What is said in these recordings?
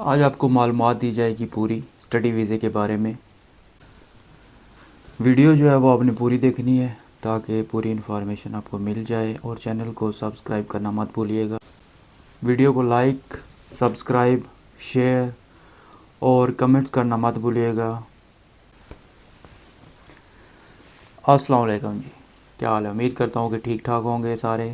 آج آپ کو معلومات دی جائے گی پوری اسٹڈی ویزے کے بارے میں۔ ویڈیو جو ہے وہ آپ نے پوری دیکھنی ہے تاکہ پوری انفارمیشن آپ کو مل جائے، اور چینل کو سبسکرائب کرنا مت بھولیے گا۔ ویڈیو کو لائک، سبسکرائب، شیئر اور کمنٹس کرنا مت بھولیے گا۔ السلام علیکم جی، کیا حال ہے؟ امید کرتا ہوں کہ ٹھیک ٹھاک ہوں گے سارے۔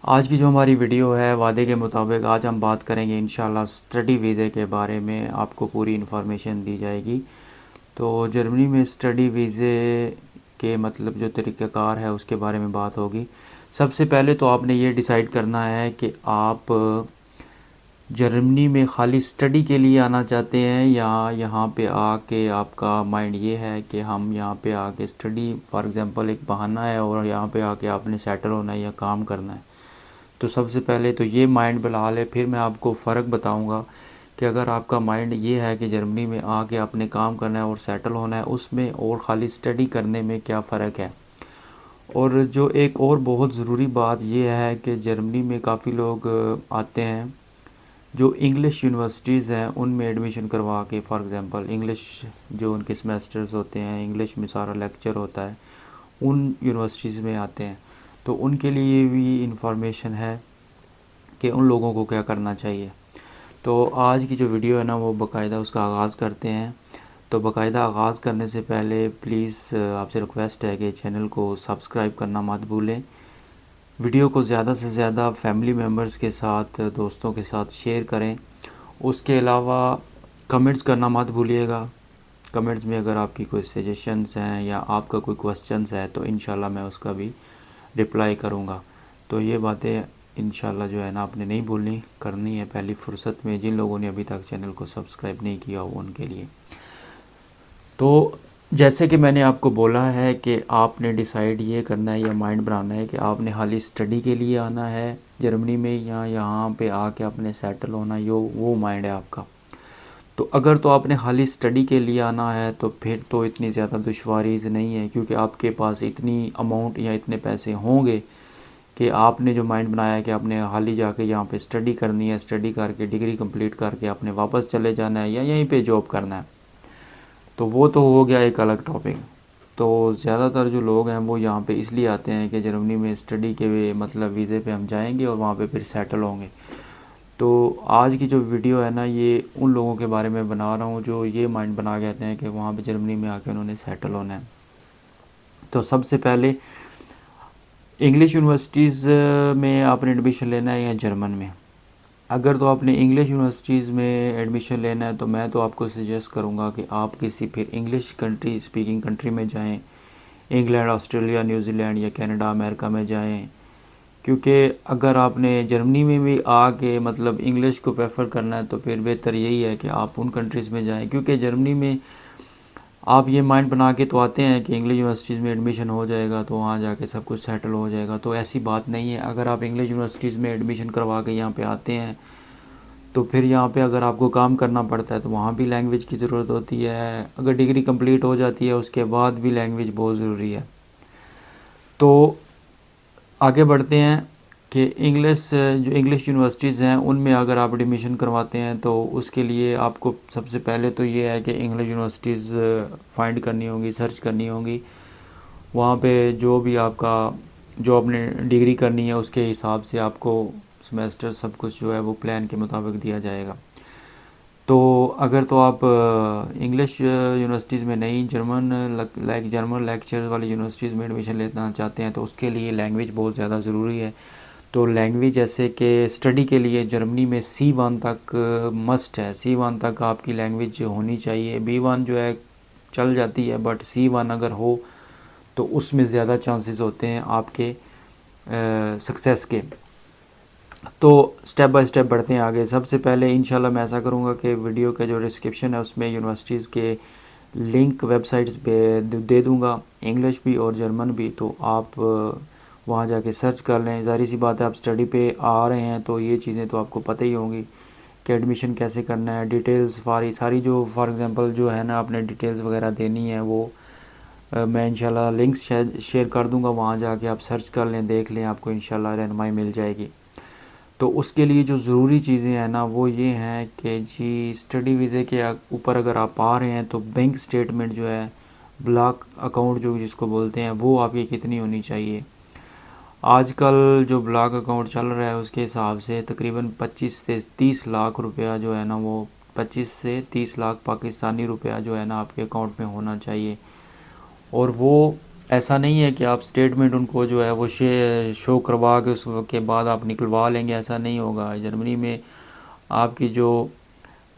آج کی جو ہماری ویڈیو ہے، وعدے کے مطابق آج ہم بات کریں گے انشاءاللہ اسٹڈی ویزے کے بارے میں۔ آپ کو پوری انفارمیشن دی جائے گی۔ تو جرمنی میں اسٹڈی ویزے کے مطلب جو طریقہ کار ہے اس کے بارے میں بات ہوگی۔ سب سے پہلے تو آپ نے یہ ڈیسائیڈ کرنا ہے کہ آپ جرمنی میں خالی اسٹڈی کے لیے آنا چاہتے ہیں، یا یہاں پہ آ کے آپ کا مائنڈ یہ ہے کہ ہم یہاں پہ آ کے اسٹڈی فار ایگزامپل ایک بہانہ ہے، اور یہاں پہ آ کے آپ نے سیٹل ہونا ہے یا کام کرنا ہے۔ تو سب سے پہلے تو یہ مائنڈ بنا لے، پھر میں آپ کو فرق بتاؤں گا کہ اگر آپ کا مائنڈ یہ ہے کہ جرمنی میں آ کے آپ نے کام کرنا ہے اور سیٹل ہونا ہے، اس میں اور خالی اسٹڈی کرنے میں کیا فرق ہے۔ اور جو ایک اور بہت ضروری بات یہ ہے کہ جرمنی میں کافی لوگ آتے ہیں جو انگلش یونیورسٹیز ہیں ان میں ایڈمیشن کروا کے، فار ایگزامپل انگلش جو ان کے سمیسٹرز ہوتے ہیں، انگلش میں سارا لیکچر ہوتا ہے، ان یونیورسٹیز میں آتے ہیں۔ تو ان کے لیے بھی انفارمیشن ہے کہ ان لوگوں کو کیا کرنا چاہیے۔ تو آج کی جو ویڈیو ہے نا وہ باقاعدہ اس کا آغاز کرتے ہیں۔ تو باقاعدہ آغاز کرنے سے پہلے پلیز آپ سے ریکویسٹ ہے کہ چینل کو سبسکرائب کرنا مت بھولیں۔ ویڈیو کو زیادہ سے زیادہ فیملی ممبرز کے ساتھ، دوستوں کے ساتھ شیئر کریں۔ اس کے علاوہ کمنٹس کرنا مت بھولیے گا۔ کمنٹس میں اگر آپ کی کوئی سجیشنز ہیں یا آپ کا کوئی کوسچنز ہے تو انشاءاللہ میں اس کا بھی رپلائی کروں گا۔ تو یہ باتیں انشاءاللہ جو ہے نا آپ نے نہیں بھولنی، کرنی ہے پہلی فرصت میں۔ جن لوگوں نے ابھی تک چینل کو سبسکرائب نہیں کیا ہو ان کے لیے۔ تو جیسے کہ میں نے آپ کو بولا ہے کہ آپ نے ڈیسائیڈ یہ کرنا ہے یا مائنڈ بنانا ہے کہ آپ نے خالی اسٹڈی کے لیے آنا ہے جرمنی میں، یا یہاں پہ آ کے آپ نے سیٹل ہونا ہے، وہ مائنڈ ہے آپ کا۔ تو اگر تو آپ نے خالی اسٹڈی کے لیے آنا ہے تو پھر تو اتنی زیادہ دشواریز نہیں ہے، کیونکہ آپ کے پاس اتنی اماؤنٹ یا اتنے پیسے ہوں گے کہ آپ نے جو مائنڈ بنایا ہے کہ آپ نے حالی جا کے یہاں پہ اسٹڈی کرنی ہے، اسٹڈی کر کے ڈگری کمپلیٹ کر کے آپ نے واپس چلے جانا ہے یا یہیں پہ جاب کرنا ہے، تو وہ تو ہو گیا ایک الگ ٹاپک۔ تو زیادہ تر جو لوگ ہیں وہ یہاں پہ اس لیے آتے ہیں کہ جرمنی میں اسٹڈی کے مطلب ویزے پہ ہم جائیں گے اور وہاں پہ پھر سیٹل ہوں گے۔ تو آج کی جو ویڈیو ہے نا یہ ان لوگوں کے بارے میں بنا رہا ہوں جو یہ مائنڈ بنا کے آتے ہیں کہ وہاں پہ جرمنی میں آ کے انہوں نے سیٹل ہونا ہے۔ تو سب سے پہلے انگلش یونیورسٹیز میں آپ نے ایڈمیشن لینا ہے یا جرمن میں؟ اگر تو آپ نے انگلش یونیورسٹیز میں ایڈمیشن لینا ہے تو میں تو آپ کو سجیسٹ کروں گا کہ آپ کسی پھر انگلش کنٹری اسپیکنگ کنٹری میں جائیں، انگلینڈ، آسٹریلیا، نیوزی لینڈ یا کینیڈا، امریکہ میں جائیں۔ کیونکہ اگر آپ نے جرمنی میں بھی آ کے مطلب انگلش کو پریفر کرنا ہے تو پھر بہتر یہی ہے کہ آپ ان کنٹریز میں جائیں، کیونکہ جرمنی میں آپ یہ مائنڈ بنا کے تو آتے ہیں کہ انگلش یونیورسٹیز میں ایڈمیشن ہو جائے گا تو وہاں جا کے سب کچھ سیٹل ہو جائے گا، تو ایسی بات نہیں ہے۔ اگر آپ انگلش یونیورسٹیز میں ایڈمیشن کروا کے یہاں پہ آتے ہیں تو پھر یہاں پہ اگر آپ کو کام کرنا پڑتا ہے تو وہاں بھی لینگویج کی ضرورت ہوتی ہے۔ اگر ڈگری کمپلیٹ ہو جاتی ہے اس کے بعد بھی لینگویج بہت ضروری ہے۔ تو آگے بڑھتے ہیں کہ جو انگلش یونیورسٹیز ہیں ان میں اگر آپ ایڈمیشن کرواتے ہیں تو اس کے لیے آپ کو سب سے پہلے تو یہ ہے کہ انگلش یونیورسٹیز فائنڈ کرنی ہوں گی، سرچ کرنی ہوں گی۔ وہاں پہ جو بھی آپ نے ڈگری کرنی ہے اس کے حساب سے آپ کو سمیسٹر سب کچھ جو ہے وہ پلان کے مطابق دیا جائے گا۔ تو اگر تو آپ انگلش یونیورسٹیز میں نہیں، جرمن لیکچر والی یونیورسٹیز میں ایڈمیشن لینا چاہتے ہیں تو اس کے لیے لینگویج بہت زیادہ ضروری ہے۔ تو لینگویج جیسے کہ اسٹڈی کے لیے جرمنی میں C1 تک مسٹ ہے، C1 تک آپ کی لینگویج ہونی چاہیے۔ B1 جو ہے چل جاتی ہے، بٹ C1 اگر ہو تو اس میں زیادہ چانسز ہوتے ہیں آپ کے سکسیس کے۔ تو سٹیپ بائی سٹیپ بڑھتے ہیں آگے۔ سب سے پہلے انشاءاللہ میں ایسا کروں گا کہ ویڈیو کا جو ڈسکرپشن ہے اس میں یونیورسٹیز کے لنک ویب سائٹس پہ دے دوں گا، انگلش بھی اور جرمن بھی، تو آپ وہاں جا کے سرچ کر لیں۔ ظاہر سی بات ہے آپ اسٹڈی پہ آ رہے ہیں تو یہ چیزیں تو آپ کو پتہ ہی ہوں گی کہ ایڈمیشن کیسے کرنا ہے، ڈیٹیلز ساری جو فار ایگزامپل جو ہے نا آپ نے ڈیٹیلز وغیرہ دینی ہے وہ میں انشاءاللہ لنکس شیئر کر دوں گا، وہاں جا کے آپ سرچ کر لیں، دیکھ لیں، آپ کو انشاءاللہ رہنمائی مل جائے گی۔ تو اس کے لیے جو ضروری چیزیں ہیں نا وہ یہ ہیں کہ جی اسٹڈی ویزے کے اوپر اگر آپ آ رہے ہیں تو بینک سٹیٹمنٹ جو ہے، بلاک اکاؤنٹ جو جس کو بولتے ہیں، وہ آپ کی کتنی ہونی چاہیے۔ آج کل جو بلاک اکاؤنٹ چل رہا ہے اس کے حساب سے تقریباً 25 سے 30 لاکھ روپیہ جو ہے نا، وہ 25 سے 30 لاکھ پاکستانی روپیہ جو ہے نا آپ کے اکاؤنٹ میں ہونا چاہیے۔ اور وہ ایسا نہیں ہے کہ آپ سٹیٹمنٹ ان کو جو ہے وہ شو کروا کے اس کے بعد آپ نکلوا لیں گے، ایسا نہیں ہوگا۔ جرمنی میں آپ کی جو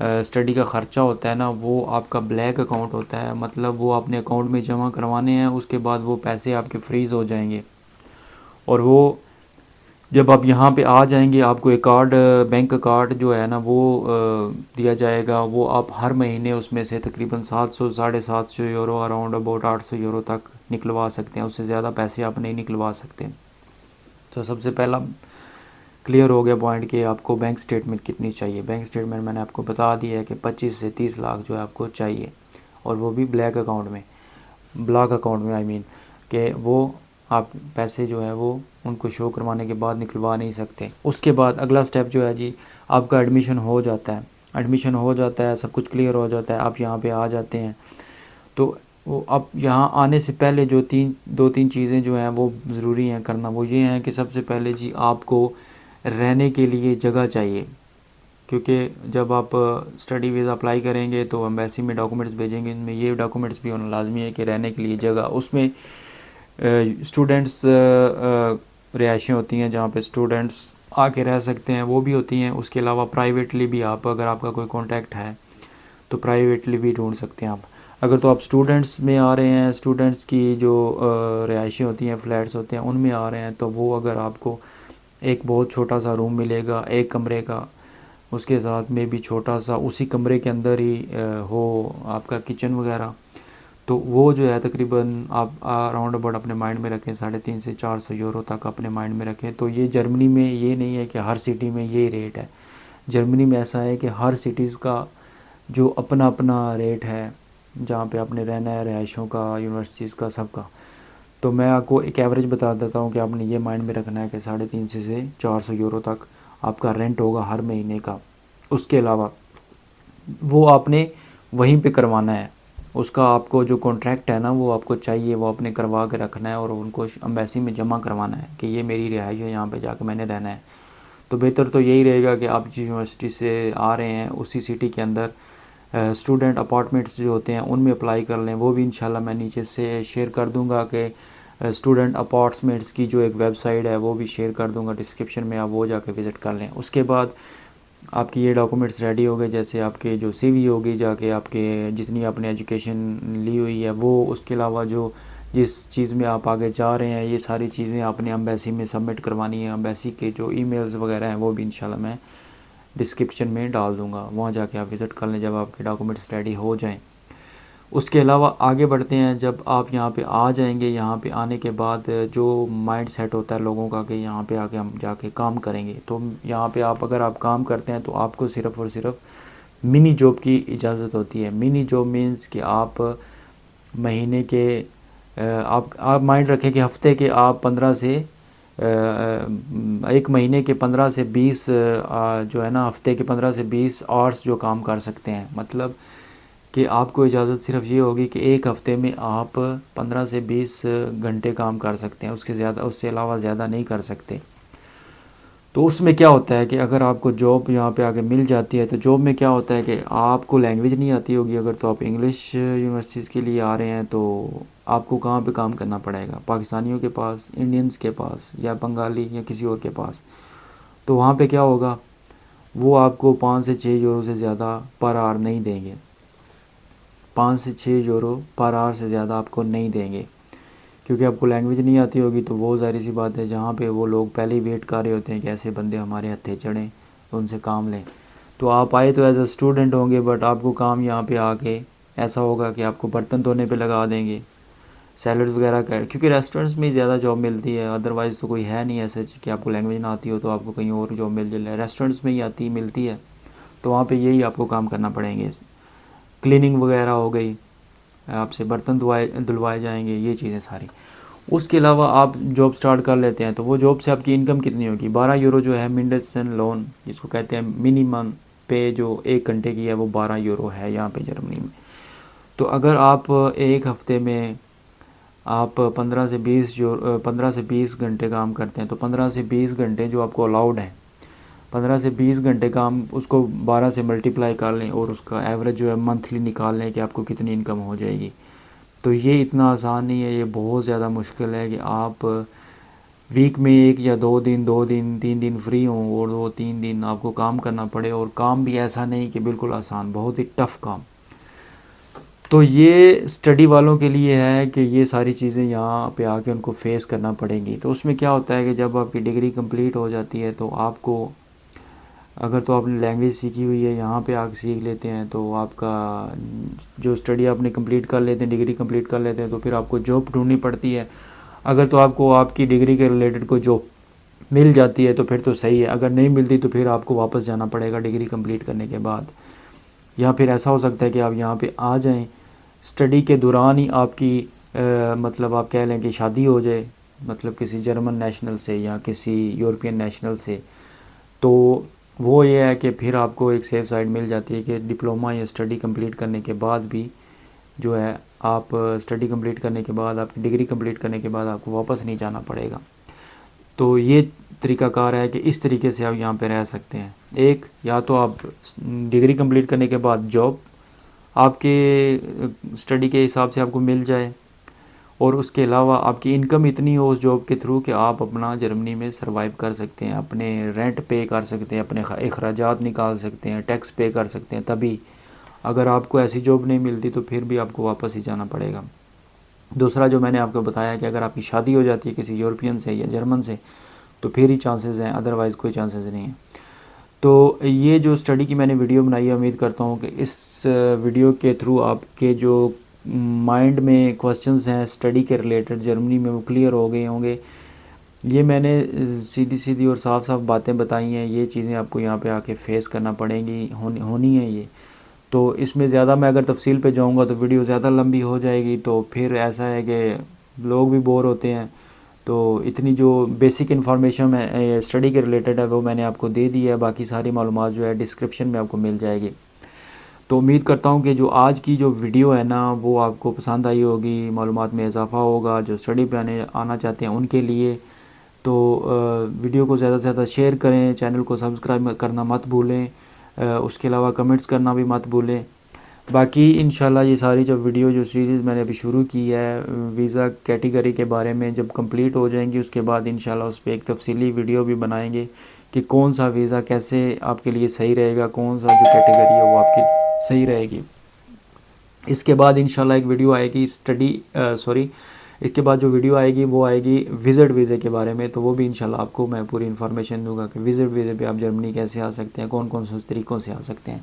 اسٹڈی کا خرچہ ہوتا ہے نا، وہ آپ کا بلیک اکاؤنٹ ہوتا ہے، مطلب وہ اپنے اکاؤنٹ میں جمع کروانے ہیں، اس کے بعد وہ پیسے آپ کے فریز ہو جائیں گے۔ اور وہ جب آپ یہاں پہ آ جائیں گے آپ کو ایک کارڈ، بینک کارڈ جو ہے نا وہ دیا جائے گا، وہ آپ ہر مہینے اس میں سے تقریباً 700 750 یورو اراؤنڈ اباؤٹ 800 یورو تک نکلوا سکتے ہیں، اس سے زیادہ پیسے آپ نہیں نکلوا سکتے۔ تو سب سے پہلا کلیئر ہو گیا پوائنٹ کہ آپ کو بینک سٹیٹمنٹ کتنی چاہیے۔ بینک سٹیٹمنٹ میں نے آپ کو بتا دیا ہے کہ 25 سے 30 لاکھ جو ہے آپ کو چاہیے، اور وہ بھی بلیک اکاؤنٹ میں، بلاک اکاؤنٹ میں کہ وہ آپ پیسے جو ہے وہ ان کو شو کروانے کے بعد نکلوا نہیں سکتے۔ اس کے بعد اگلا سٹیپ جو ہے جی، آپ کا ایڈمیشن ہو جاتا ہے، ایڈمیشن ہو جاتا ہے، سب کچھ کلیئر ہو جاتا ہے، آپ یہاں پہ آ جاتے ہیں۔ تو وہ اب یہاں آنے سے پہلے جو دو تین چیزیں جو ہیں وہ ضروری ہیں کرنا، وہ یہ ہیں کہ سب سے پہلے جی آپ کو رہنے کے لیے جگہ چاہیے، کیونکہ جب آپ اسٹڈی ویزا اپلائی کریں گے تو ایمبیسی میں ڈاکومنٹس بھیجیں گے، ان میں یہ ڈاکومنٹس بھی ہونا لازمی ہے کہ رہنے کے لیے جگہ۔ اس میں اسٹوڈنٹس رہائشیں ہوتی ہیں جہاں پہ اسٹوڈنٹس آ کے رہ سکتے ہیں، وہ بھی ہوتی ہیں۔ اس کے علاوہ پرائیویٹلی بھی آپ، اگر آپ کا کوئی کانٹیکٹ ہے تو پرائیویٹلی بھی ڈھونڈ سکتے ہیں آپ۔ اگر تو آپ اسٹوڈنٹس میں آ رہے ہیں، اسٹوڈنٹس کی جو رہائشیں ہوتی ہیں، فلیٹس ہوتے ہیں، ان میں آ رہے ہیں، تو وہ اگر آپ کو ایک بہت چھوٹا سا روم ملے گا ایک کمرے کا، اس کے ساتھ میں بھی چھوٹا سا اسی کمرے کے اندر ہی ہو آپ کا کچن وغیرہ، تو وہ جو ہے تقریباً آپ اراؤنڈ اباؤٹ اپنے مائنڈ میں رکھیں 350 سے 400 یورو تک اپنے مائنڈ میں رکھیں۔ تو یہ جرمنی میں یہ نہیں ہے کہ ہر سٹی میں یہی ریٹ ہے، جرمنی میں ایسا ہے کہ ہر سٹیز کا جو اپنا اپنا ریٹ ہے جہاں پہ آپ نے رہنا ہے، رہائشوں کا، یونیورسٹیز کا، سب کا۔ تو میں آپ کو ایک ایوریج بتا دیتا ہوں کہ آپ نے یہ مائنڈ میں رکھنا ہے کہ 350 سے 400 یورو تک آپ کا رینٹ ہوگا ہر مہینے کا۔ اس کے علاوہ وہ آپ نے وہیں پہ کروانا ہے، اس کا آپ کو جو کانٹریکٹ ہے نا وہ آپ کو چاہیے، وہ آپ نے کروا کے رکھنا ہے اور ان کو ایمبیسی میں جمع کروانا ہے کہ یہ میری رہائش ہے، یہاں پہ جا کے میں نے رہنا ہے۔ تو بہتر تو یہی رہے گا کہ آپ جس یونیورسٹی سے آ رہے ہیں اسی سٹی کے اندر اسٹوڈنٹ اپارٹمنٹس جو ہوتے ہیں ان میں اپلائی کر لیں۔ وہ بھی انشاءاللہ میں نیچے سے شیئر کر دوں گا کہ اسٹوڈنٹ اپارٹمنٹس کی جو ایک ویب سائٹ ہے وہ بھی شیئر کر دوں گا ڈسکرپشن میں، آپ وہ جا کے وزٹ کر لیں۔ اس کے بعد آپ کی یہ ڈاکومنٹس ریڈی ہو گئے، جیسے آپ کے جو سی وی ہوگی، جا کے آپ کے جتنی آپ نے ایجوکیشن لی ہوئی ہے وہ، اس کے علاوہ جو جس چیز میں آپ آگے جا رہے ہیں، یہ ساری چیزیں آپ نے ایمبیسی میں سبمٹ کروانی ہے۔ ایمبیسی کے جو ای میلز وغیرہ ہیں وہ بھی انشاءاللہ میں ڈسکرپشن میں ڈال دوں گا، وہاں جا کے آپ وزٹ کر لیں جب آپ کے ڈاکومنٹس ریڈی ہو جائیں۔ اس کے علاوہ آگے بڑھتے ہیں، جب آپ یہاں پہ آ جائیں گے، یہاں پہ آنے کے بعد جو مائنڈ سیٹ ہوتا ہے لوگوں کا کہ یہاں پہ آ کے ہم جا کے کام کریں گے، تو یہاں پہ آپ اگر آپ کام کرتے ہیں تو آپ کو صرف اور صرف منی جاب کی اجازت ہوتی ہے۔ منی جاب مینس کہ آپ مہینے کے آپ مائنڈ رکھیں کہ ہفتے کے آپ 15 سے ایک مہینے کے 15 سے 20 جو ہے نا، ہفتے کے 15 سے 20 آورس جو کام کر سکتے ہیں۔ مطلب کہ آپ کو اجازت صرف یہ ہوگی کہ ایک ہفتے میں آپ 15 سے 20 گھنٹے کام کر سکتے ہیں، اس سے علاوہ زیادہ نہیں کر سکتے۔ تو اس میں کیا ہوتا ہے کہ اگر آپ کو جاب یہاں پہ آگے مل جاتی ہے تو جاب میں کیا ہوتا ہے کہ آپ کو لینگویج نہیں آتی ہوگی، اگر تو آپ انگلش یونیورسٹیز کے لیے آ رہے ہیں تو آپ کو کہاں پہ کام کرنا پڑے گا؟ پاکستانیوں کے پاس، انڈینز کے پاس، یا بنگالی یا کسی اور کے پاس۔ تو وہاں پہ کیا ہوگا، وہ آپ کو 5 سے 6 یورو سے زیادہ پر آور نہیں دیں گے، 5 سے 6 یورو پر آور سے زیادہ آپ کو نہیں دیں گے، کیونکہ آپ کو لینگویج نہیں آتی ہوگی۔ تو وہ ظاہر سی بات ہے، جہاں پہ وہ لوگ پہلے ہی ویٹ کر رہے ہوتے ہیں کہ ایسے بندے ہمارے ہتھے چڑھیں تو ان سے کام لیں۔ تو آپ آئے تو ایز اے اسٹوڈنٹ ہوں گے، بٹ آپ کو کام یہاں پہ آ کے ایسا ہوگا کہ آپ کو برتن دھونے پہ لگا دیں گے، سیلڈ وغیرہ کا، کیونکہ ریسٹورنٹس میں زیادہ جاب ملتی ہے، ادروائز تو کوئی ہے نہیں ایسے کہ آپ کو لینگویج نہ آتی ہو تو آپ کو کہیں اور جاب مل جائے۔ ریسٹورنٹس میں ہی ملتی ہے، تو وہاں پہ یہی آپ کو کام کرنا پڑیں گے۔ کلیننگ وغیرہ ہو گئی، آپ سے برتن دھلوائے جائیں گے، یہ چیزیں ساری۔ اس کے علاوہ آپ جاب سٹارٹ کر لیتے ہیں تو وہ جاب سے آپ کی انکم کتنی ہوگی؟ 12 یورو جو ہے مینڈسن لون جس کو کہتے ہیں منیمم پے جو 1 گھنٹے کی ہے وہ 12 یورو ہے یہاں پہ جرمنی میں. تو اگر آپ ایک ہفتے میں آپ 15 سے 20 گھنٹے کام کرتے ہیں تو 15 سے 20 گھنٹے جو آپ کو الاؤڈ ہیں 15 سے 20 گھنٹے کام اس کو 12 سے ملٹیپلائی کر لیں اور اس کا ایوریج جو ہے منتھلی نکال لیں کہ آپ کو کتنی انکم ہو جائے گی. تو یہ اتنا آسان نہیں ہے, یہ بہت زیادہ مشکل ہے کہ آپ ویک میں 1 یا 2 دن 3 دن فری ہوں اور وہ 3 دن آپ کو کام کرنا پڑے, اور کام بھی ایسا نہیں کہ بالکل آسان, بہت ہی ٹف کام. تو یہ اسٹڈی والوں کے لیے ہے کہ یہ ساری چیزیں یہاں پہ آ کے ان کو فیس کرنا پڑیں گی. تو اس میں کیا ہوتا ہے کہ جب آپ کی ڈگری کمپلیٹ ہو جاتی ہے تو آپ کو اگر تو آپ نے لینگویج سیکھی ہوئی ہے یہاں پہ آ کے سیکھ لیتے ہیں تو آپ کا جو اسٹڈی آپ نے کمپلیٹ کر لیتے ہیں, ڈگری کمپلیٹ کر لیتے ہیں, تو پھر آپ کو جاب ڈھونڈنی پڑتی ہے. اگر تو آپ کو آپ کی ڈگری کے ریلیٹڈ کو جاب مل جاتی ہے تو پھر تو صحیح ہے, اگر نہیں ملتی تو پھر آپ کو واپس جانا پڑے گا ڈگری کمپلیٹ کرنے کے بعد. یا پھر ایسا ہو سکتا ہے کہ آپ یہاں پہ آ جائیں, اسٹڈی کے دوران ہی آپ کی مطلب آپ کہہ لیں کہ شادی ہو جائے, مطلب کسی جرمن نیشنل سے یا کسی یورپین نیشنل سے. تو وہ یہ ہے کہ پھر آپ کو ایک سیف سائڈ مل جاتی ہے کہ ڈپلومہ یا اسٹڈی کمپلیٹ کرنے کے بعد بھی جو ہے آپ اسٹڈی کمپلیٹ کرنے کے بعد آپ کی ڈگری کمپلیٹ کرنے کے بعد آپ کو واپس نہیں جانا پڑے گا. تو یہ طریقہ کار ہے کہ اس طریقے سے آپ یہاں پہ رہ سکتے ہیں. ایک یا تو آپ ڈگری کمپلیٹ کرنے کے بعد جاب آپ کے اسٹڈی کے حساب سے آپ کو مل جائے, اور اس کے علاوہ آپ کی انکم اتنی ہو اس جاب کے تھرو کہ آپ اپنا جرمنی میں سروائیو کر سکتے ہیں, اپنے رینٹ پے کر سکتے ہیں, اپنے اخراجات نکال سکتے ہیں, ٹیکس پے کر سکتے ہیں. تبھی اگر آپ کو ایسی جاب نہیں ملتی تو پھر بھی آپ کو واپس ہی جانا پڑے گا. دوسرا جو میں نے آپ کو بتایا کہ اگر آپ کی شادی ہو جاتی ہے کسی یورپین سے یا جرمن سے تو پھر ہی چانسز ہیں, ادروائز کوئی چانسز نہیں ہیں. تو یہ جو اسٹڈی کی میں نے ویڈیو بنائی ہے, امید کرتا ہوں کہ اس ویڈیو کے تھرو آپ کے جو مائنڈ میں کوسچنز ہیں اسٹڈی کے ریلیٹڈ جرمنی میں وہ کلیئر ہو گئے ہوں گے. یہ میں نے سیدھی اور صاف باتیں بتائی ہیں, یہ چیزیں آپ کو یہاں پہ آ کے فیس کرنا پڑیں گی, ہونی ہیں یہ. تو اس میں زیادہ میں اگر تفصیل پہ جاؤں گا تو ویڈیو زیادہ لمبی ہو جائے گی, تو پھر ایسا ہے کہ لوگ بھی بور ہوتے ہیں. تو اتنی جو بیسک انفارمیشن ہے اسٹڈی کے ریلیٹڈ ہے وہ میں نے آپ کو دے دی ہے, باقی ساری معلومات جو ہے ڈسکرپشن میں آپ کو مل جائے گی. تو امید کرتا ہوں کہ جو آج کی جو ویڈیو ہے نا وہ آپ کو پسند آئی ہوگی, معلومات میں اضافہ ہوگا جو اسٹڈی پہ آنا چاہتے ہیں ان کے لیے. تو ویڈیو کو زیادہ سے زیادہ شیئر کریں, چینل کو سبسکرائب کرنا مت بھولیں, اس کے علاوہ کمنٹس کرنا بھی مت بھولیں. باقی انشاءاللہ یہ ساری جو ویڈیو جو سیریز میں نے ابھی شروع کی ہے ویزا کیٹیگری کے بارے میں, جب کمپلیٹ ہو جائیں گی اس کے بعد انشاءاللہ اس پہ ایک تفصیلی ویڈیو بھی بنائیں گے کہ کون سا ویزا کیسے آپ کے لیے صحیح رہے گا, کون سا جو کیٹیگری ہے وہ آپ کی صحیح رہے گی. اس کے بعد انشاءاللہ ایک ویڈیو آئے گی اس کے بعد جو ویڈیو آئے گی وہ آئے گی وزٹ ویزے کے بارے میں. تو وہ بھی انشاءاللہ آپ کو میں پوری انفارمیشن دوں گا کہ وزٹ ویزے پہ آپ جرمنی کیسے آ سکتے ہیں, کون سے طریقوں سے آ سکتے ہیں.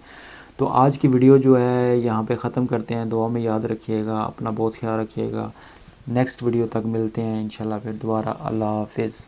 تو آج کی ویڈیو جو ہے یہاں پہ ختم کرتے ہیں. دعا میں یاد رکھیے گا, اپنا بہت خیال رکھیے گا. نیکسٹ ویڈیو تک ملتے ہیں انشاءاللہ پھر دوبارہ. اللہ حافظ.